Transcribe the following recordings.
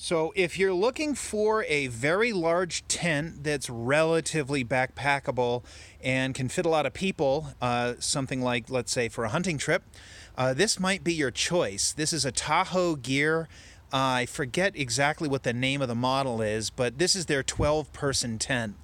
So if you're looking for a very large tent that's relatively backpackable and can fit a lot of people, something like, let's say, for a hunting trip, this might be your choice. This is a Tahoe gear. I forget exactly what the name of the model is, but this is their 12-person tent.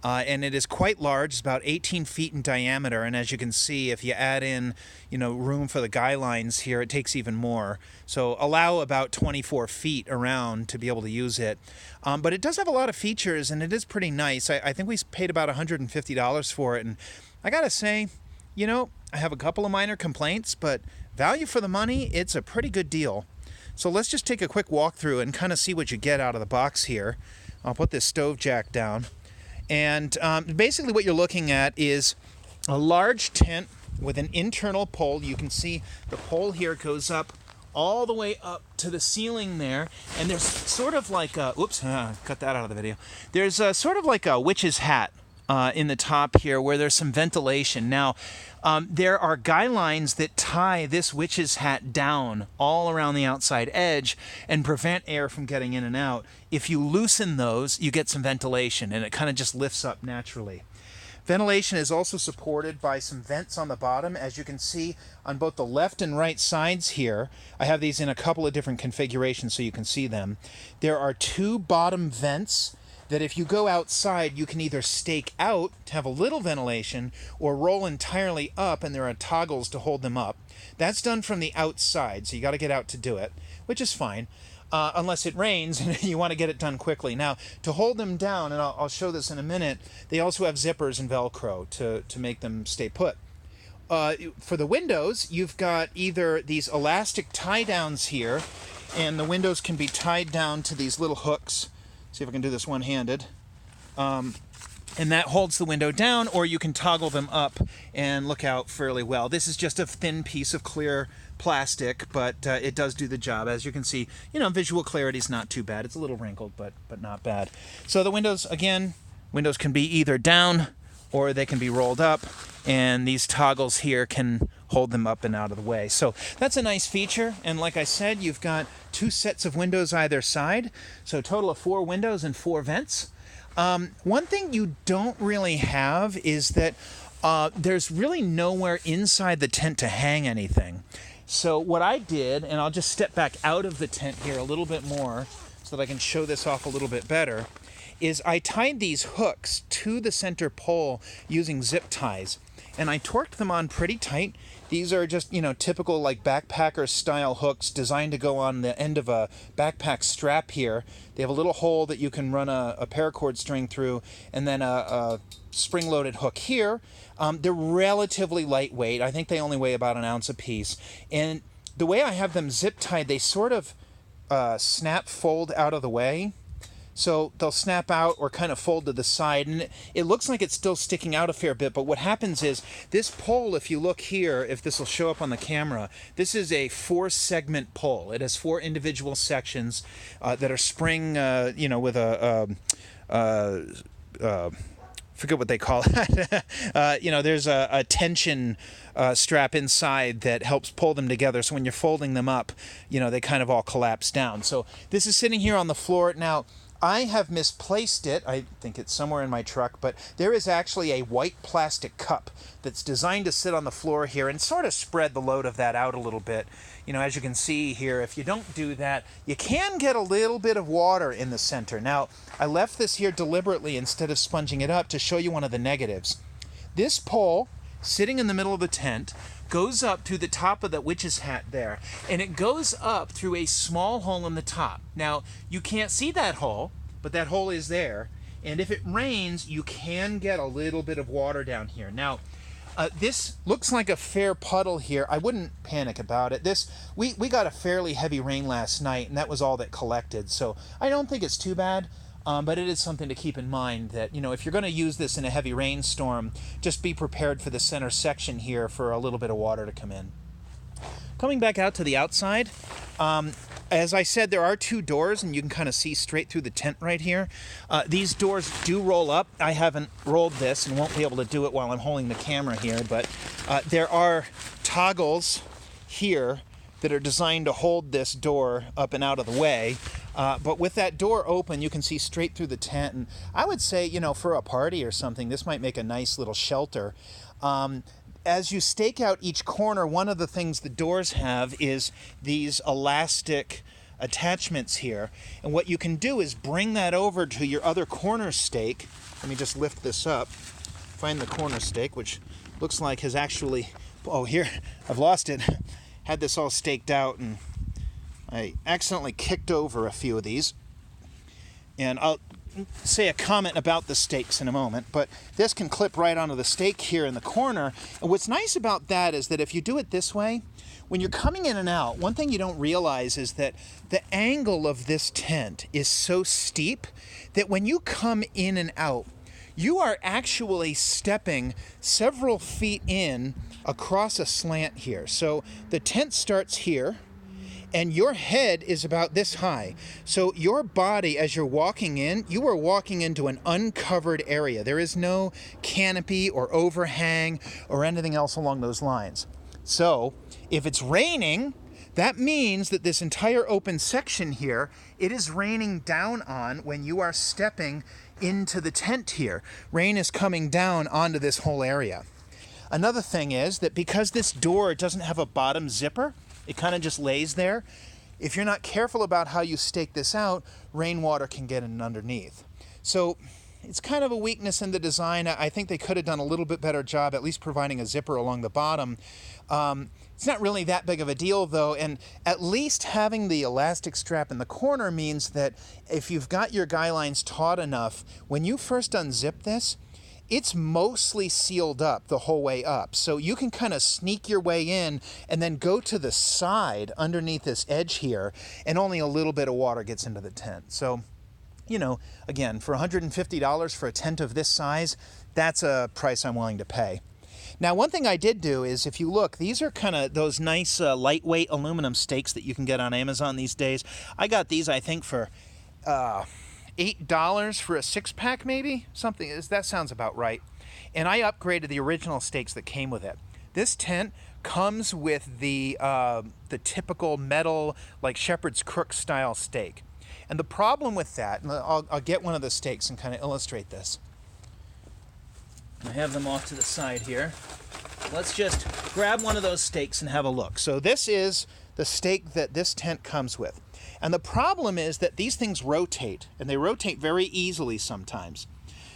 And it is quite large. It's about 18 feet in diameter, and as you can see, if you add in, room for the guy lines here, it takes even more. So allow about 24 feet around to be able to use it. But it does have a lot of features, and it is pretty nice. I think we paid about $150 for it, and I gotta say, I have a couple of minor complaints, but value for the money, it's a pretty good deal. So let's just take a quick walkthrough and kind of see what you get out of the box here. I'll put this stove jack down. And basically what you're looking at is a large tent with an internal pole. You can see the pole here goes up all the way up to the ceiling there. And there's sort of like a, cut that out of the video. There's sort of like a witch's hat in the top here where there's some ventilation. Now, there are guy lines that tie this witch's hat down all around the outside edge and prevent air from getting in and out. If you loosen those, you get some ventilation, and it kind of just lifts up naturally. Ventilation is also supported by some vents on the bottom. As you can see on both the left and right sides here, I have these in a couple of different configurations so you can see them. There are two bottom vents that if you go outside, you can either stake out to have a little ventilation or roll entirely up, and there are toggles to hold them up. That's done from the outside, so you got to get out to do it, which is fine, unless it rains and you want to get it done quickly. Now, to hold them down, and I'll show this in a minute, they also have zippers and Velcro to make them stay put. For the windows, you've got either these elastic tie-downs here, and the windows can be tied down to these little hooks. See if I can do this one-handed. And that holds the window down, or you can toggle them up and look out fairly well. This is just a thin piece of clear plastic, but it does do the job. As you can see, visual clarity is not too bad. It's a little wrinkled, but not bad. So the windows, again, windows can be either down or they can be rolled up, and these toggles here can hold them up and out of the way. So that's a nice feature, and like I said, you've got two sets of windows either side, so a total of 4 windows and 4 vents. One thing you don't really have is that there's really nowhere inside the tent to hang anything. So what I did, and I'll just step back out of the tent here a little bit more so that I can show this off a little bit better, is I tied these hooks to the center pole using zip ties, and I torqued them on pretty tight. These are just, typical like backpacker style hooks designed to go on the end of a backpack strap here. They have a little hole that you can run a paracord string through, and then a spring-loaded hook here. They're relatively lightweight. I think they only weigh about an ounce apiece. And the way I have them zip tied, they sort of snap fold out of the way. So they'll snap out or kind of fold to the side, and it looks like it's still sticking out a fair bit, but what happens is this pole, if you look here, if this will show up on the camera, this is a 4-segment pole. It has 4 individual sections that are spring, with forget what they call it. There's a tension strap inside that helps pull them together, so when you're folding them up, they kind of all collapse down. So this is sitting here on the floor. Now, I have misplaced it. I think it's somewhere in my truck, but there is actually a white plastic cup that's designed to sit on the floor here and sort of spread the load of that out a little bit. As you can see here, if you don't do that, you can get a little bit of water in the center. Now, I left this here deliberately instead of sponging it up to show you one of the negatives. This pole, sitting in the middle of the tent, goes up to the top of the witch's hat there, and it goes up through a small hole in the top. Now, you can't see that hole, but that hole is there, and if it rains, you can get a little bit of water down here. Now, this looks like a fair puddle here. I wouldn't panic about it. We got a fairly heavy rain last night, and that was all that collected, so I don't think it's too bad. But it is something to keep in mind that, if you're going to use this in a heavy rainstorm, just be prepared for the center section here for a little bit of water to come in. Coming back out to the outside, as I said, there are 2 doors, and you can kind of see straight through the tent right here. These doors do roll up. I haven't rolled this and won't be able to do it while I'm holding the camera here, but there are toggles here that are designed to hold this door up and out of the way. But with that door open, you can see straight through the tent. And I would say, for a party or something, this might make a nice little shelter. As you stake out each corner, one of the things the doors have is these elastic attachments here. And what you can do is bring that over to your other corner stake. Let me just lift this up. Find the corner stake, which looks like has actually... Oh, here, I've lost it. Had this all staked out, and I accidentally kicked over a few of these. And I'll say a comment about the stakes in a moment, but this can clip right onto the stake here in the corner. And what's nice about that is that if you do it this way, when you're coming in and out, one thing you don't realize is that the angle of this tent is so steep that when you come in and out, you are actually stepping several feet in across a slant here. So the tent starts here, and your head is about this high. So your body, as you're walking in, you are walking into an uncovered area. There is no canopy or overhang or anything else along those lines. So if it's raining, that means that this entire open section here, it is raining down on when you are stepping into the tent here. Rain is coming down onto this whole area. Another thing is that because this door doesn't have a bottom zipper, it kind of just lays there. If you're not careful about how you stake this out, rainwater can get in underneath. So it's kind of a weakness in the design. I think they could have done a little bit better job at least providing a zipper along the bottom. It's not really that big of a deal though, and at least having the elastic strap in the corner means that if you've got your guy lines taut enough, when you first unzip this, it's mostly sealed up the whole way up. So you can kind of sneak your way in and then go to the side underneath this edge here, and only a little bit of water gets into the tent. So, again, for $150 for a tent of this size, that's a price I'm willing to pay. Now, one thing I did do is, if you look, these are kind of those nice lightweight aluminum stakes that you can get on Amazon these days. I got these, I think, for $8 for a 6-pack, maybe? Something. That sounds about right. And I upgraded the original stakes that came with it. This tent comes with the typical metal, like shepherd's crook style stake. And the problem with that, and I'll get one of the stakes and kind of illustrate this. I have them off to the side here. Let's just grab one of those stakes and have a look. So this is the stake that this tent comes with. And the problem is that these things rotate, and they rotate very easily sometimes.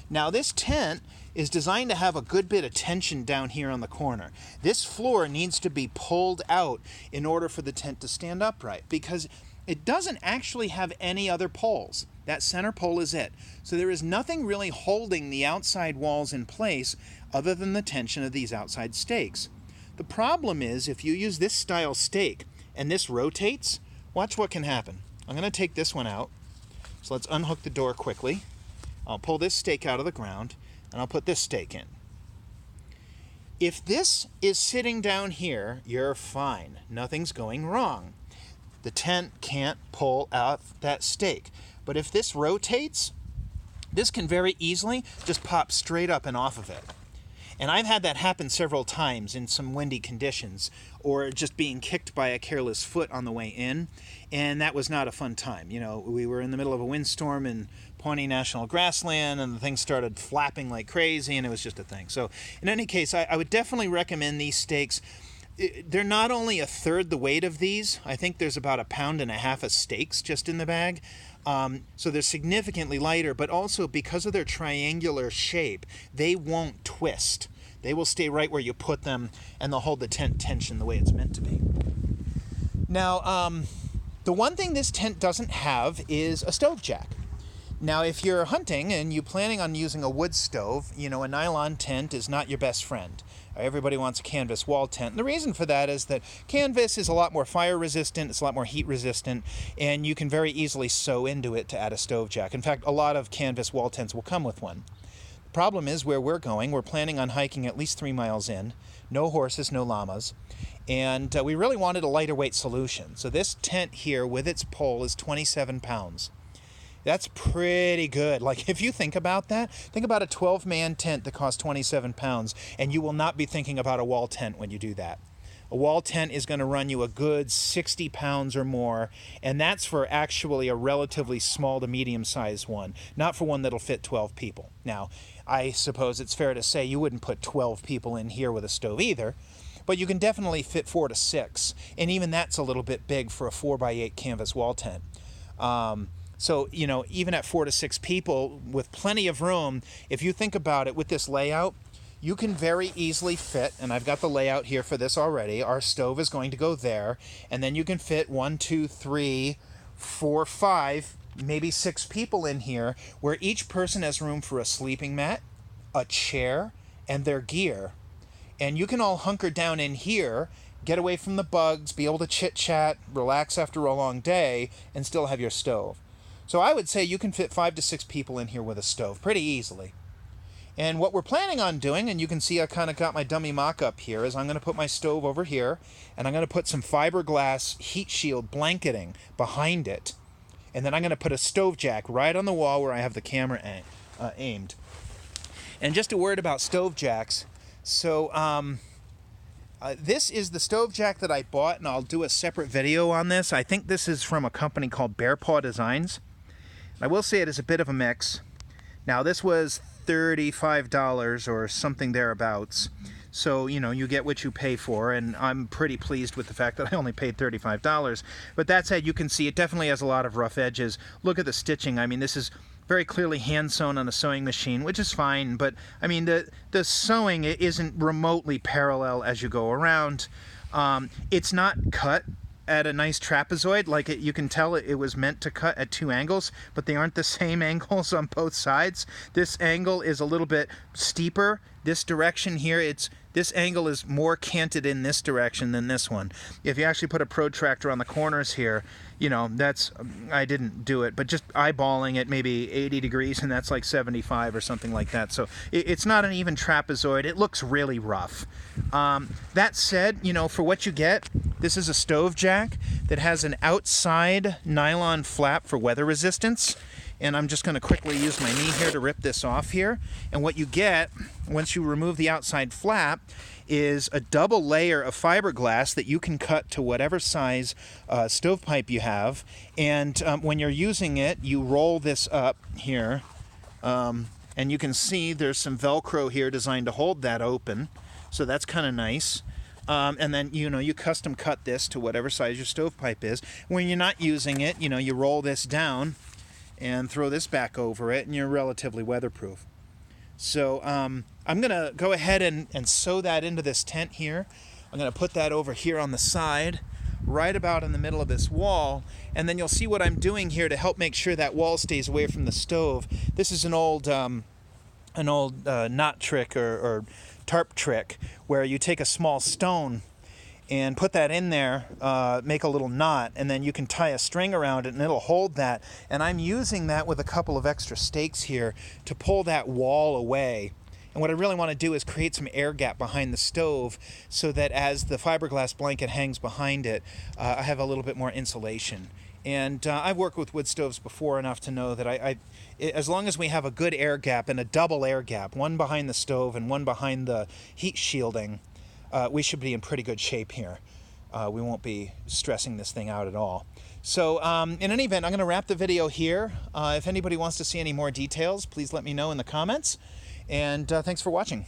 Now this tent is designed to have a good bit of tension down here on the corner. This floor needs to be pulled out in order for the tent to stand upright, because it doesn't actually have any other poles. That center pole is it. So there is nothing really holding the outside walls in place other than the tension of these outside stakes. The problem is, if you use this style stake and this rotates, watch what can happen. I'm going to take this one out. So let's unhook the door quickly. I'll pull this stake out of the ground, and I'll put this stake in. If this is sitting down here, you're fine. Nothing's going wrong. The tent can't pull out that stake. But if this rotates, this can very easily just pop straight up and off of it. And I've had that happen several times in some windy conditions, or just being kicked by a careless foot on the way in, and that was not a fun time. We were in the middle of a windstorm in Pawnee National Grassland, and the thing started flapping like crazy, and it was just a thing. So in any case, I would definitely recommend these stakes. They're not only a third the weight of these. I think there's about 1.5 pounds of stakes just in the bag. So they're significantly lighter, but also because of their triangular shape, they won't twist. They will stay right where you put them, and they'll hold the tent tension the way it's meant to be. Now, the one thing this tent doesn't have is a stove jack. Now, if you're hunting and you're planning on using a wood stove, a nylon tent is not your best friend. Everybody wants a canvas wall tent. And the reason for that is that canvas is a lot more fire resistant, it's a lot more heat resistant, and you can very easily sew into it to add a stove jack. In fact, a lot of canvas wall tents will come with one. The problem is where we're going, we're planning on hiking at least 3 miles in, no horses, no llamas, and we really wanted a lighter weight solution. So this tent here with its pole is 27 pounds. That's pretty good. Like, if you think about that, think about a 12-man tent that costs 27 pounds, and you will not be thinking about a wall tent when you do that. A wall tent is going to run you a good 60 pounds or more, and that's for actually a relatively small to medium-sized one, not for one that'll fit 12 people. Now, I suppose it's fair to say you wouldn't put 12 people in here with a stove either, but you can definitely fit 4 to 6, and even that's a little bit big for a 4x8 canvas wall tent. So, you know, even at 4 to 6 people with plenty of room, if you think about it with this layout, you can very easily fit, and I've got the layout here for this already, our stove is going to go there, and then you can fit 1, 2, 3, 4, 5, maybe 6 people in here, where each person has room for a sleeping mat, a chair, and their gear. And you can all hunker down in here, get away from the bugs, be able to chit-chat, relax after a long day, and still have your stove. So I would say you can fit 5 to 6 people in here with a stove pretty easily. And what we're planning on doing, and you can see I kind of got my dummy mock-up here, is I'm going to put my stove over here, and I'm going to put some fiberglass heat shield blanketing behind it. And then I'm going to put a stove jack right on the wall where I have the camera aimed. And just a word about stove jacks. So this is the stove jack that I bought, and I'll do a separate video on this. I think this is from a company called Bear Paw Designs. I will say it is a bit of a mix. Now this was $35 or something thereabouts. So, you know, you get what you pay for, and I'm pretty pleased with the fact that I only paid $35. But that said, you can see it definitely has a lot of rough edges. Look at the stitching. I mean, this is very clearly hand sewn on a sewing machine, which is fine, but I mean, the sewing isn't remotely parallel as you go around. It's not cut at a nice trapezoid, like you can tell it was meant to cut at 2 angles, but they aren't the same angles on both sides. This angle is a little bit steeper. This direction here, this angle is more canted in this direction than this one. If you actually put a protractor on the corners here, you know, I didn't do it, but just eyeballing it maybe 80 degrees, and that's like 75 or something like that. So it's not an even trapezoid. It looks really rough. That said, you know, for what you get, this is a stove jack that has an outside nylon flap for weather resistance. And I'm just going to quickly use my knee here to rip this off here. And what you get, once you remove the outside flap, is a double layer of fiberglass that you can cut to whatever size stovepipe you have. And when you're using it, you roll this up here. And you can see there's some Velcro here designed to hold that open. So that's kind of nice. And then, you know, you custom cut this to whatever size your stovepipe is. When you're not using it, you know, you roll this down and throw this back over it, and you're relatively weatherproof. So I'm going to go ahead and sew that into this tent here. I'm going to put that over here on the side, right about in the middle of this wall, and then you'll see what I'm doing here to help make sure that wall stays away from the stove. This is an old knot trick or tarp trick, where you take a small stone and put that in there, make a little knot, and then you can tie a string around it and it'll hold that. And I'm using that with a couple of extra stakes here to pull that wall away. And what I really want to do is create some air gap behind the stove so that as the fiberglass blanket hangs behind it, I have a little bit more insulation. And I've worked with wood stoves before enough to know that as long as we have a good air gap and a double air gap, one behind the stove and one behind the heat shielding, we should be in pretty good shape here. We won't be stressing this thing out at all. So in any event, I'm going to wrap the video here. If anybody wants to see any more details, please let me know in the comments. And thanks for watching.